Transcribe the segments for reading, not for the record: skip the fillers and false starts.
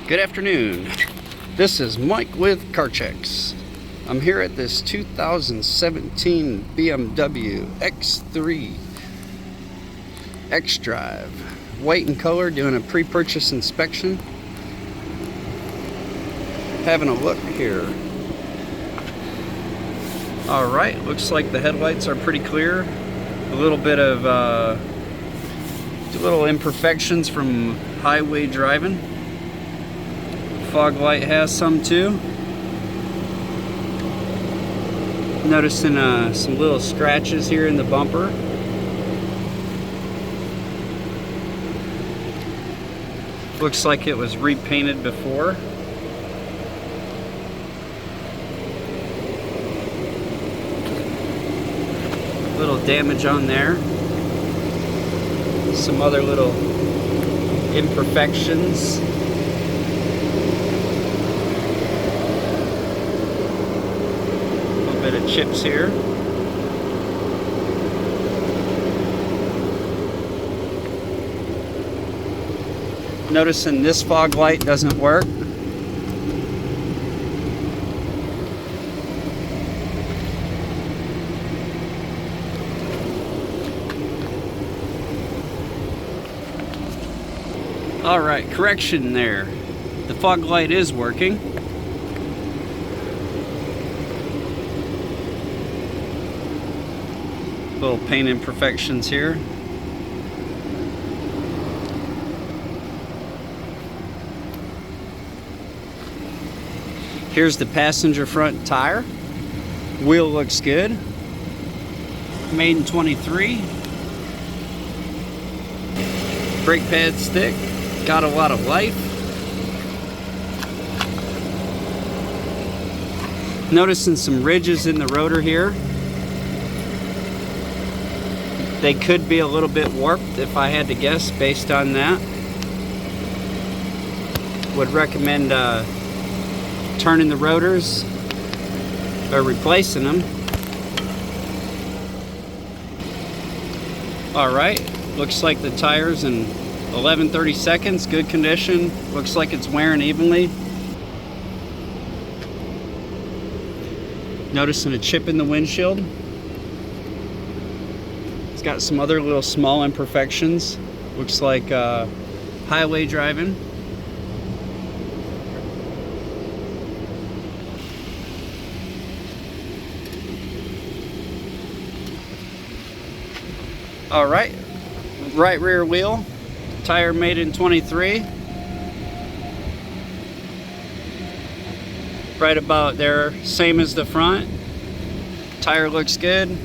Good afternoon. This is Mike with Karcheckz. I'm here at this 2017 BMW X3 Xdrive, white in color, doing a pre-purchase inspection. Having a look here. Alright, looks like the headlights are pretty clear. A little bit of little imperfections from highway driving. Fog light has some too. Noticing some little scratches here in the bumper. Looks like it was repainted before. Little damage on there. Some other little imperfections. A little bit of chips here. Noticing this fog light doesn't work. Alright, correction there. The fog light is working. Little paint imperfections here. Here's the passenger front tire. Wheel looks good. Made in 23. Brake pad's thick. Got a lot of life. Noticing some ridges in the rotor here. They could be a little bit warped if I had to guess based on that. Would recommend turning the rotors or replacing them. Alright, looks like the tire's in 11-30 seconds, good condition. Looks like it's wearing evenly. Noticing a chip in the windshield. It's got some other little small imperfections. Looks like highway driving. Alright, right rear wheel. Tire made in 23. Right about there, same as the front. Tire looks good.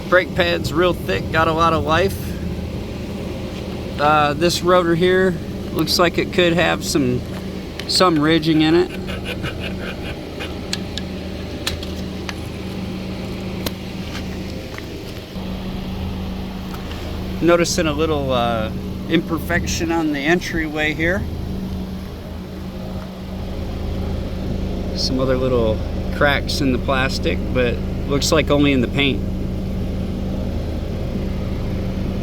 Brake pad's real thick, got a lot of life. This rotor here looks like it could have some ridging in it. Noticing a little imperfection on the entryway here. Some other little cracks in the plastic, but looks like only in the paint.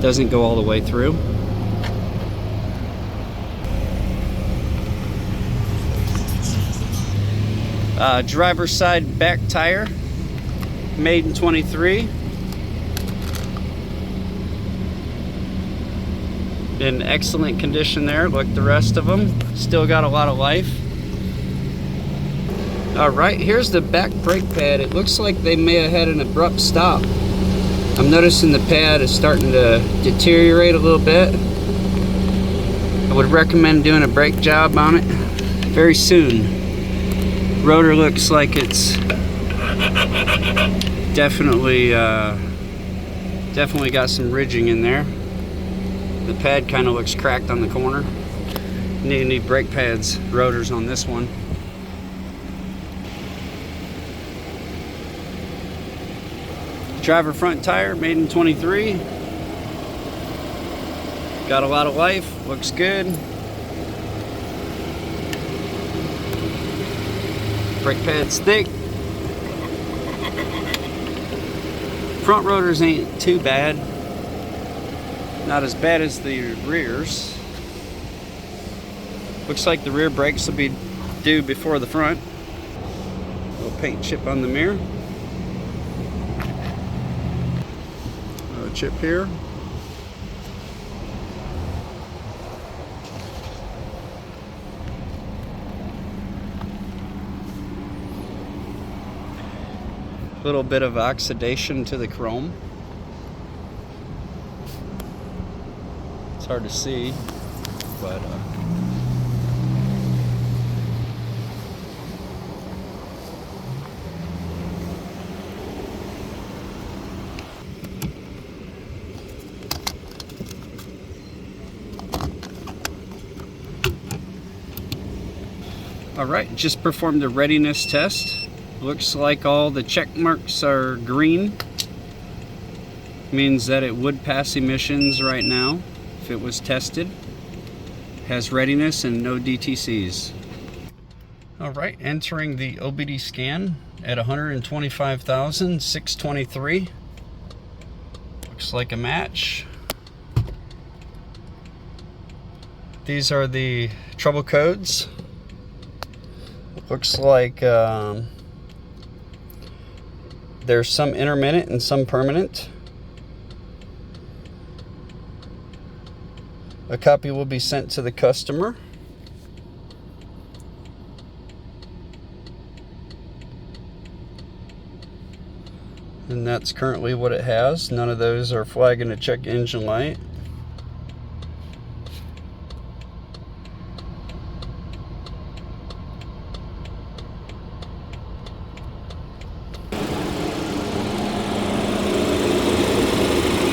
Doesn't go all the way through. Driver's side back tire, made in 23. In excellent condition there, like the rest of them. Still got a lot of life. Alright, here's the back brake pad. It looks like they may have had an abrupt stop. I'm noticing the pad is starting to deteriorate a little bit. I would recommend doing a brake job on it very soon. Rotor looks like it's definitely got some ridging in there. The pad kind of looks cracked on the corner. Need brake pads, rotors on this one. Driver front tire, made in 23. Got a lot of life, looks good. Brake pad's thick. Front rotors ain't too bad. Not as bad as the rears. Looks like the rear brakes will be due before the front. Little paint chip on the mirror. Another chip here. A little bit of oxidation to the chrome. It's hard to see, but all right, just performed the readiness test. Looks like all the check marks are green. Means that it would pass emissions right now if it was tested. Has readiness and no DTCs. All right, entering the OBD scan at 125,623. Looks like a match. These are the trouble codes. Looks like there's some intermittent and some permanent. A copy will be sent to the customer. And that's currently what it has. None of those are flagging a check engine light.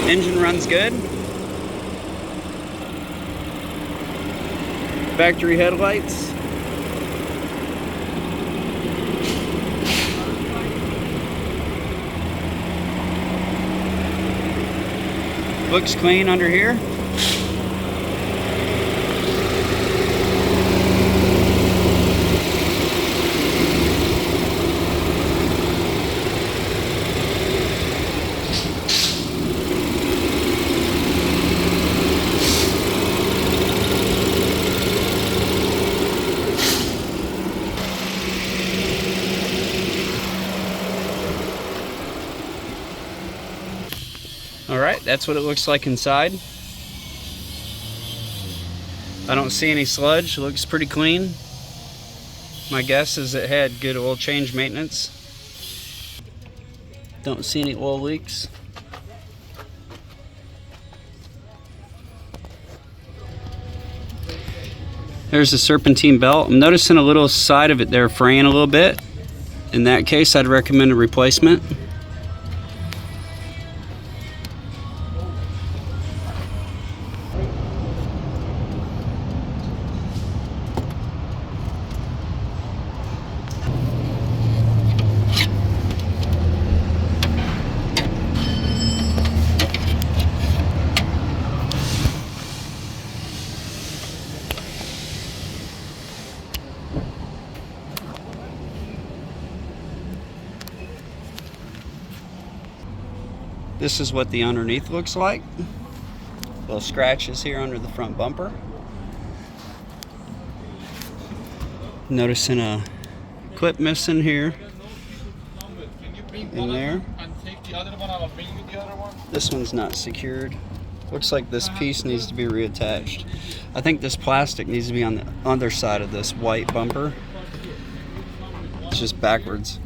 Engine runs good. Factory headlights. Looks clean under here. All right, that's what it looks like inside. I don't see any sludge. It looks pretty clean. My guess is it had good oil change maintenance. Don't see any oil leaks. There's the serpentine belt. I'm noticing a little side of it there fraying a little bit. In that case, I'd recommend a replacement. This is what the underneath looks like. Little scratches here under the front bumper. Noticing a clip missing here in there. This one's not secured. Looks like this piece needs to be reattached. I think this plastic needs to be on the other side of this white bumper. It's just backwards.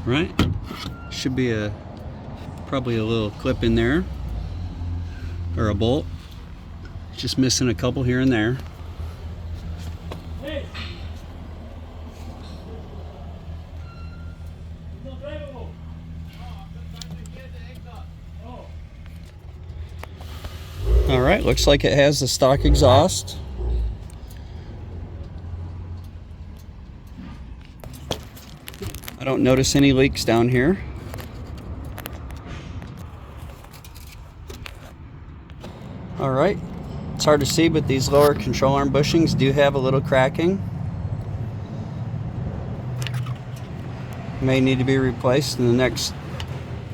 Right, should be probably a little clip in there, or a bolt. Just missing a couple here and there. All right, looks like it has the stock exhaust. I don't notice any leaks down here. Alright, it's hard to see, but these lower control arm bushings do have a little cracking. May need to be replaced in the next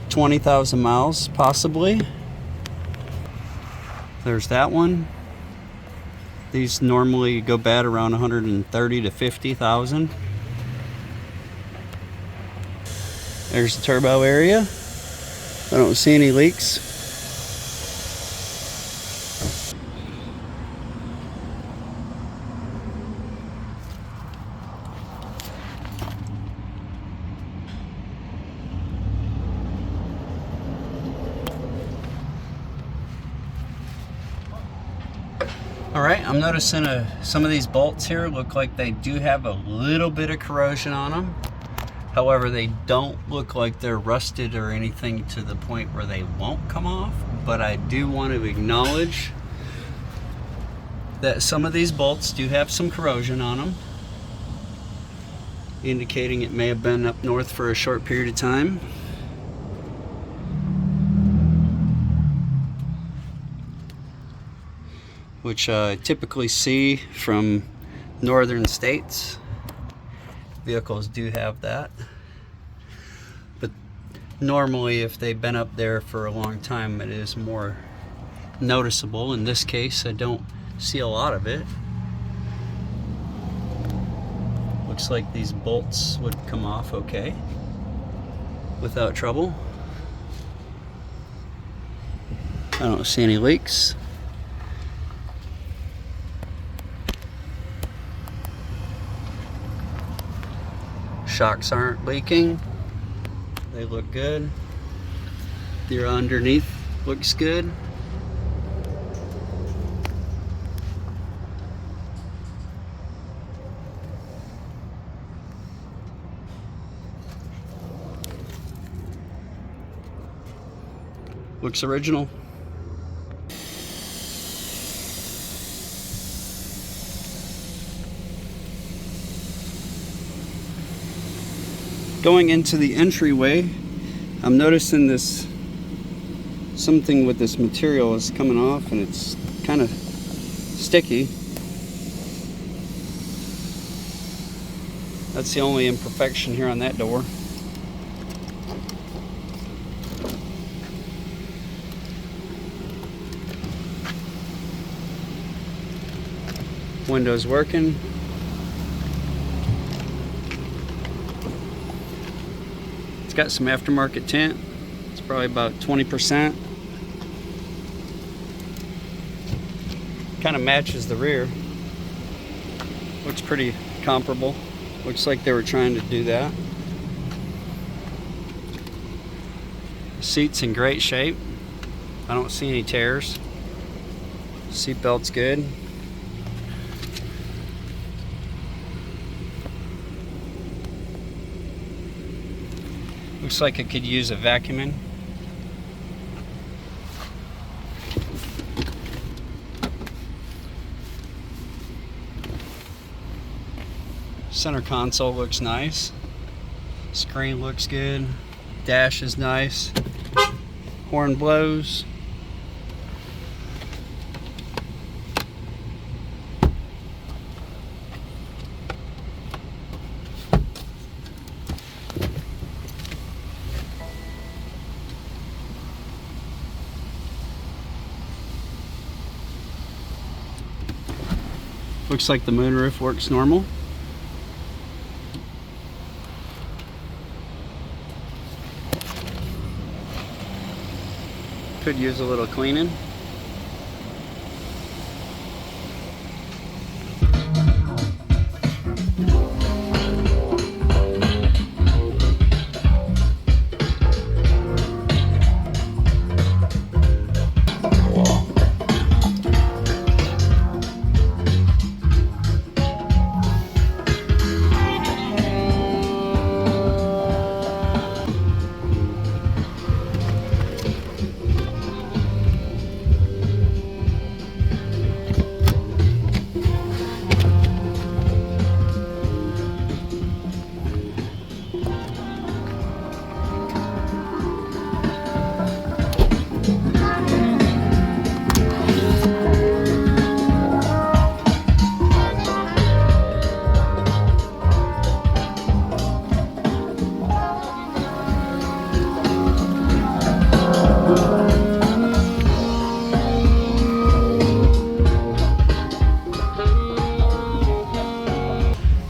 20,000 miles, possibly. There's that one. These normally go bad around 130 to 50,000. There's the turbo area. I don't see any leaks. Alright, I'm noticing some of these bolts here look like they do have a little bit of corrosion on them. However, they don't look like they're rusted or anything to the point where they won't come off. But I do want to acknowledge that some of these bolts do have some corrosion on them, indicating it may have been up north for a short period of time. Which I typically see from northern states. Vehicles do have that. But normally if they've been up there for a long time, it is more noticeable. In this case, I don't see a lot of it. Looks like these bolts would come off okay without trouble. I don't see any leaks. Shocks aren't leaking. They look good. The underneath looks good. Looks original. Going into the entryway, I'm noticing this, something with this material is coming off and it's kind of sticky. That's the only imperfection here on that door. Windows working. It's got some aftermarket tint. It's probably about 20%. Kind of matches the rear. Looks pretty comparable. Looks like they were trying to do that. Seat's in great shape. I don't see any tears. Seat belt's good. Looks like it could use a vacuuming. Center console looks nice. Screen looks good. Dash is nice. Horn blows. Looks like the moonroof works normal. Could use a little cleaning.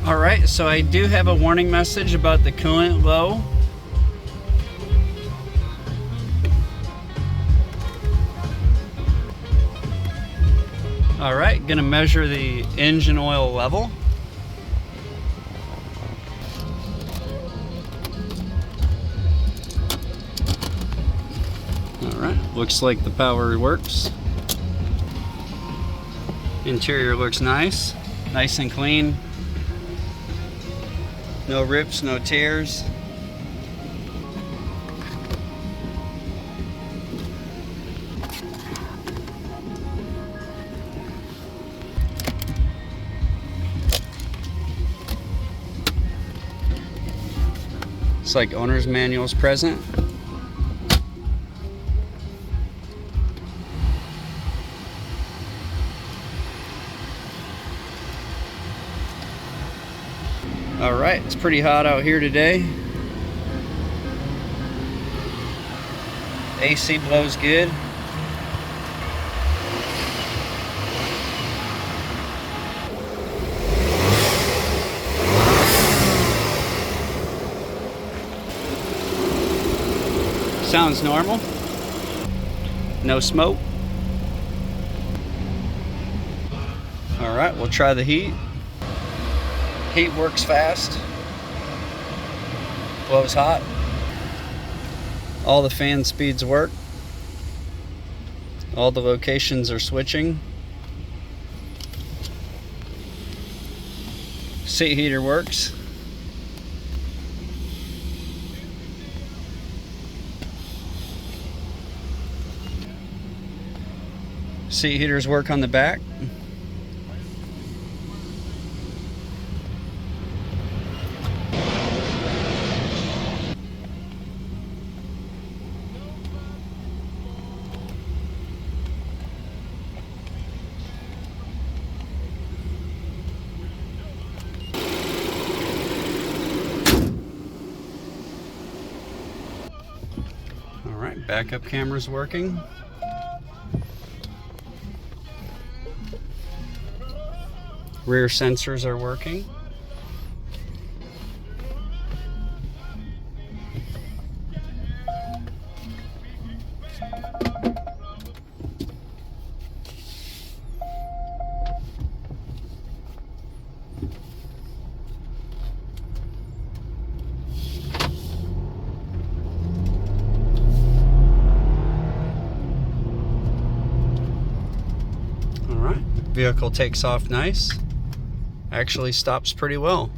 Alright, so I do have a warning message about the coolant low. Alright, gonna measure the engine oil level. Alright, looks like the power works. Interior looks nice and clean. No rips, no tears. It's like owner's manual's present. All right, it's pretty hot out here today. AC blows good. Sounds normal. No smoke. All right, we'll try the heat. Heat works fast. Blows hot. All the fan speeds work. All the locations are switching. Seat heater works. Seat heaters work on the back. All right, backup camera's working. Rear sensors are working. All right, vehicle takes off nice. Actually stops pretty well.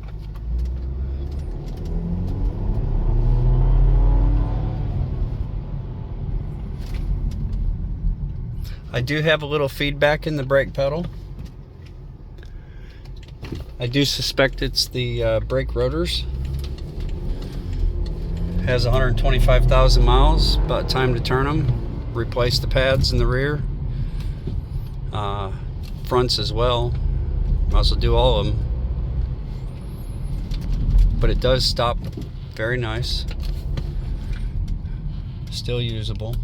I do have a little feedback in the brake pedal. I do suspect it's the brake rotors. Has 125,000 miles, about time to turn them. Replace the pads in the rear. Fronts as well. Might as well do all of them. But it does stop very nice. Still usable.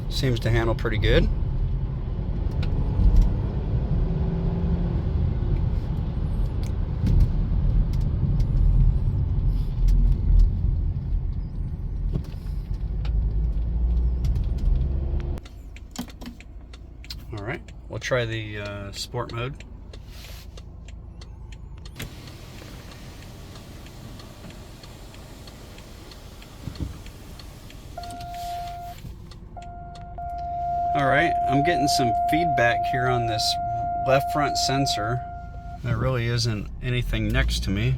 Seems to handle pretty good. All right, we'll try the sport mode. All right, I'm getting some feedback here on this left front sensor. There really isn't anything next to me.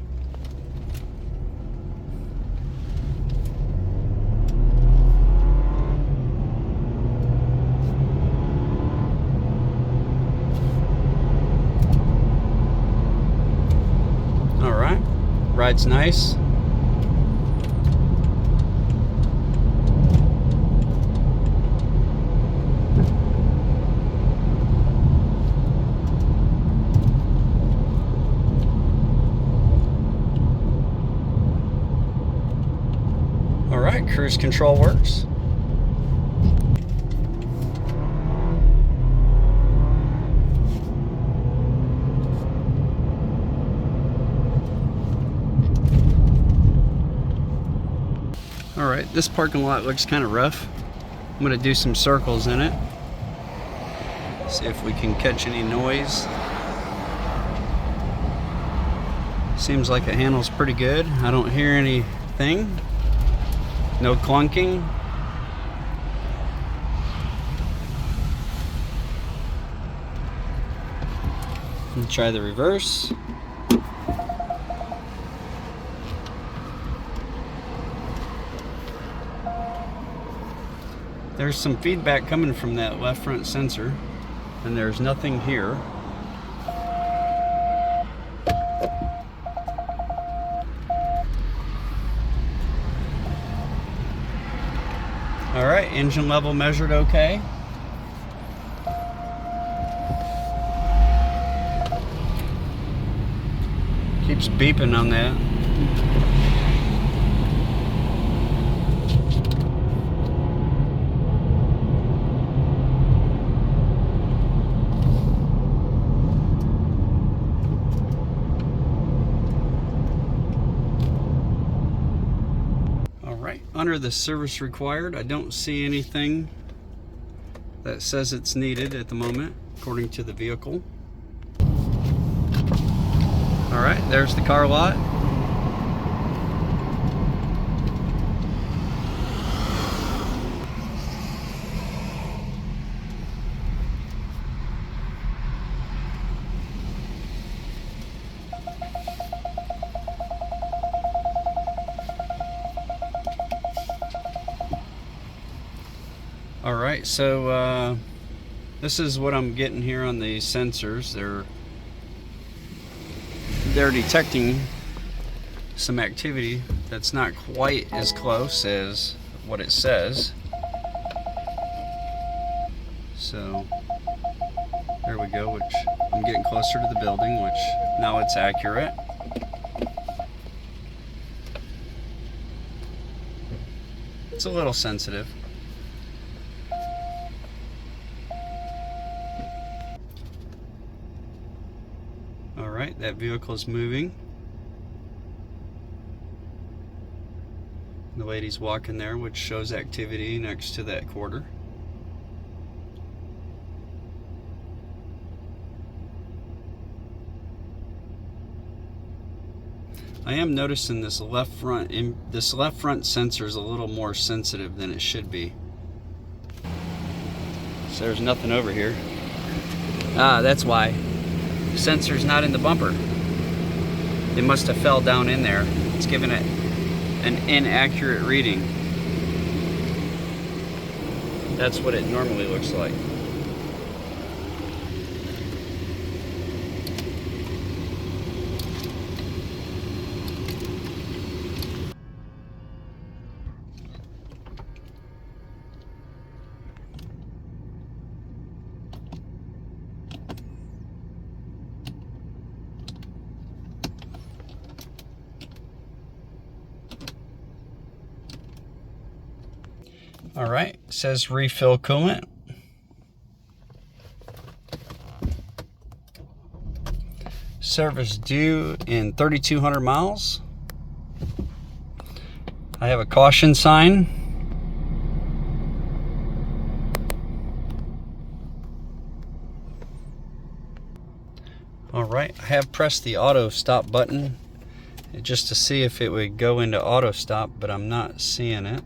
All right, ride's nice. All right, cruise control works. All right, this parking lot looks kind of rough. I'm gonna do some circles in it. See if we can catch any noise. Seems like it handles pretty good. I don't hear anything. No clunking. And try the reverse. There's some feedback coming from that left front sensor, and there's nothing here. All right, engine level measured okay. Keeps beeping on that. Under the service required, I don't see anything that says it's needed at the moment, according to the vehicle. All right, there's the car lot. All right, so this is what I'm getting here on the sensors. They're detecting some activity that's not quite as close as what it says. So there we go, which I'm getting closer to the building, which now it's accurate. It's a little sensitive. Alright, that vehicle is moving. The lady's walking there, which shows activity next to that quarter. I am noticing this left front sensor is a little more sensitive than it should be. So there's nothing over here. Ah, that's why. Sensor's not in the bumper. It must have fell down in there. It's giving it an inaccurate reading. That's what it normally looks like. All right, it says refill coolant. Service due in 3,200 miles. I have a caution sign. All right, I have pressed the auto stop button just to see if it would go into auto stop, but I'm not seeing it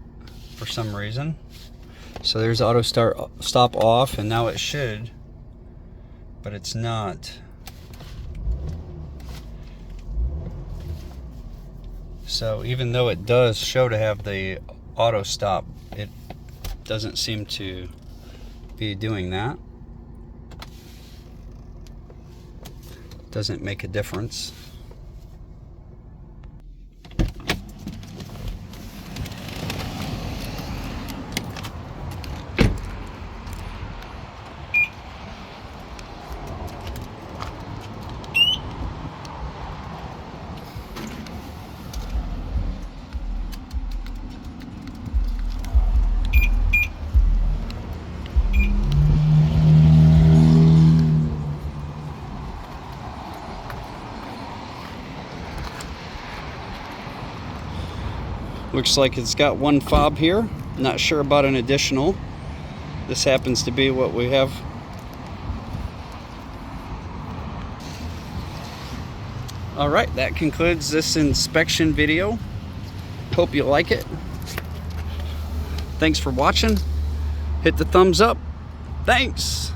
for some reason. So there's auto stop off, and now it should, but it's not. So even though it does show to have the auto stop, it doesn't seem to be doing that. Doesn't make a difference. Looks like it's got one fob here. Not sure about an additional. This happens to be what we have. Alright, that concludes this inspection video. Hope you like it. Thanks for watching. Hit the thumbs up. Thanks.